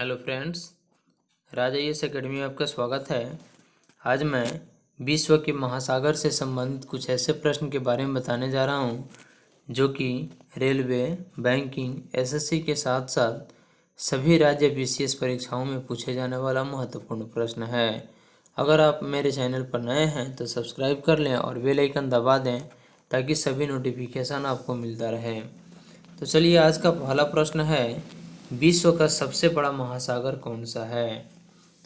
Hello friends, राज IAS academy में आपका स्वागत है। आज मैं विश्व के महासागर से संबंधित कुछ ऐसे प्रश्न के बारे में बताने जा रहा हूं जो कि रेलवे, बैंकिंग, एसएससी के साथ साथ सभी राज्य बीसीएस परीक्षाओं में पूछे जाने वाला महत्वपूर्ण प्रश्न है। अगर आप मेरे चैनल पर नए हैं तो सब्सक्राइब कर लें और बेल आइकन दबा दें ताकि सभी नोटिफिकेशन आपको मिलता रहे। तो चलिए, आज का पहला प्रश्न है, विश्व का सबसे बड़ा महासागर कौन सा है?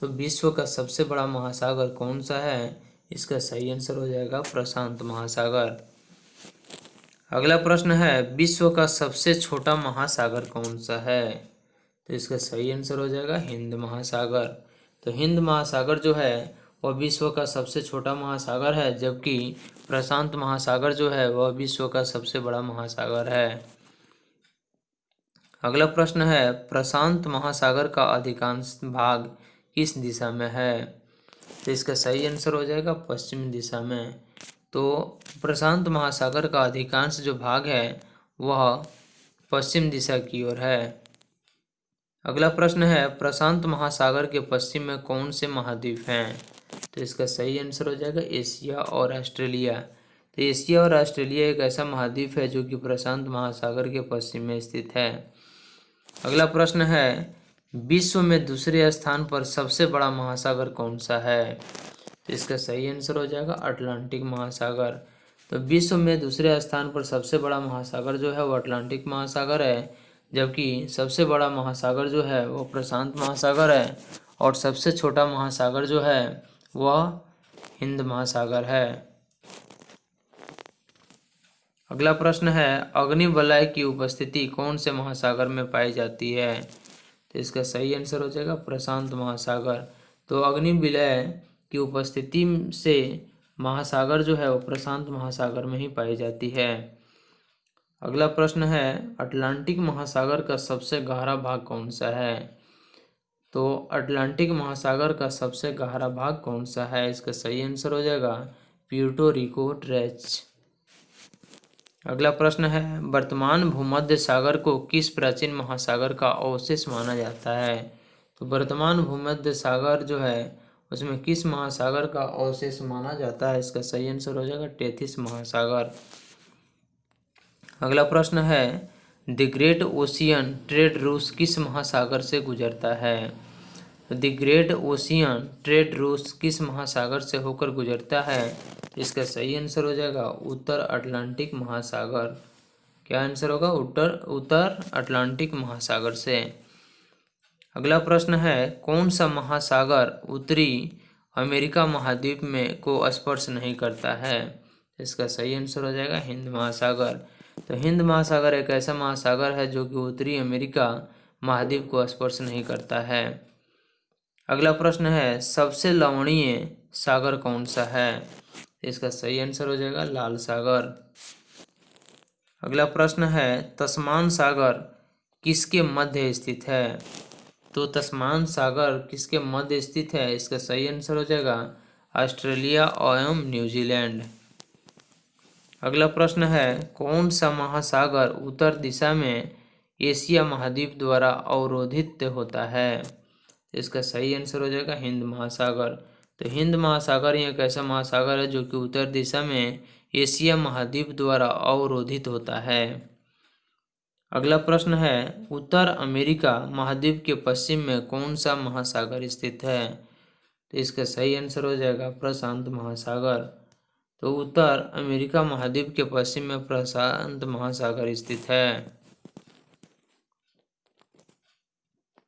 तो विश्व का सबसे बड़ा महासागर कौन सा है? इसका सही आंसर हो जाएगा प्रशांत महासागर। अगला प्रश्न है, विश्व का सबसे छोटा महासागर कौन सा है? तो इसका सही आंसर हो जाएगा हिंद महासागर। तो हिंद महासागर जो है वह विश्व का सबसे छोटा महासागर है, जबकि प्रशांत महासागर जो है वह विश्व का सबसे बड़ा महासागर है। अगला प्रश्न है, प्रशांत महासागर का अधिकांश भाग किस दिशा में है? तो इसका सही आंसर हो जाएगा पश्चिम दिशा में। तो प्रशांत महासागर का अधिकांश जो भाग है वह पश्चिम दिशा की ओर है। अगला प्रश्न है, प्रशांत महासागर के पश्चिम में कौन से महाद्वीप हैं? तो इसका सही आंसर हो जाएगा एशिया और ऑस्ट्रेलिया। तो एशिया और ऑस्ट्रेलिया एक ऐसा महाद्वीप है जो कि प्रशांत महासागर के पश्चिम में स्थित है। अगला प्रश्न है, विश्व में दूसरे स्थान पर सबसे बड़ा महासागर कौन सा है? तो इसका सही आंसर हो जाएगा अटलांटिक महासागर। तो विश्व में दूसरे स्थान पर सबसे बड़ा महासागर जो है वो अटलांटिक महासागर है, जबकि सबसे बड़ा महासागर जो है वो प्रशांत महासागर है और सबसे छोटा महासागर जो है वह हिंद महासागर है। अगला प्रश्न है, अग्निवलय की उपस्थिति कौन से महासागर में पाई जाती है? तो इसका सही आंसर हो जाएगा प्रशांत महासागर। तो अग्निवलय की उपस्थिति से महासागर जो है वो प्रशांत महासागर में ही पाई जाती है। अगला प्रश्न है, अटलांटिक महासागर का सबसे गहरा भाग कौन सा है? तो अटलांटिक महासागर का सबसे गहरा भाग कौन सा है? इसका सही आंसर हो जाएगा प्यूर्टो रिको ट्रेच। अगला प्रश्न है, वर्तमान भूमध्य सागर को किस प्राचीन महासागर का अवशेष माना जाता है? तो वर्तमान भूमध्य सागर जो है उसमें किस महासागर का अवशेष माना जाता है? इसका सही आंसर हो जाएगा टेथिस महासागर। अगला प्रश्न है, the great ocean trade route किस महासागर से गुजरता है? The great ocean trade route किस महासागर से होकर गुजरता है? इसका सही आंसर हो जाएगा उत्तर अटलांटिक महासागर। क्या आंसर होगा? उत्तर अटलांटिक महासागर से। अगला प्रश्न है, कौन सा महासागर उत्तरी अमेरिका महाद्वीप में को स्पर्श नहीं करता है? इसका सही आंसर हो जाएगा हिंद महासागर। तो हिंद महासागर एक ऐसा महासागर है जो कि उत्तरी अमेरिका महाद्वीप को स्पर्श नहीं करता है। अगला प्रश्न है, सबसे लवणीय सागर कौन सा है? इसका सही आंसर हो जाएगा लाल सागर। अगला प्रश्न है, तस्मान सागर किसके मध्य स्थित है? तो तस्मान सागर किसके मध्य स्थित है? इसका सही आंसर हो जाएगा ऑस्ट्रेलिया एवं न्यूजीलैंड। अगला प्रश्न है, कौन सा महासागर उत्तर दिशा में एशिया महाद्वीप द्वारा अवरोधित होता है? इसका सही आंसर हो जाएगा हिंद महासागर। तो हिंद महासागर एक ऐसा महासागर है जो कि उत्तर दिशा में एशिया महाद्वीप द्वारा अवरोधित होता है। अगला प्रश्न है, उत्तर अमेरिका महाद्वीप के पश्चिम में कौन सा महासागर स्थित है? तो इसका सही आंसर हो जाएगा प्रशांत महासागर। तो उत्तर अमेरिका महाद्वीप के पश्चिम में प्रशांत महासागर स्थित है।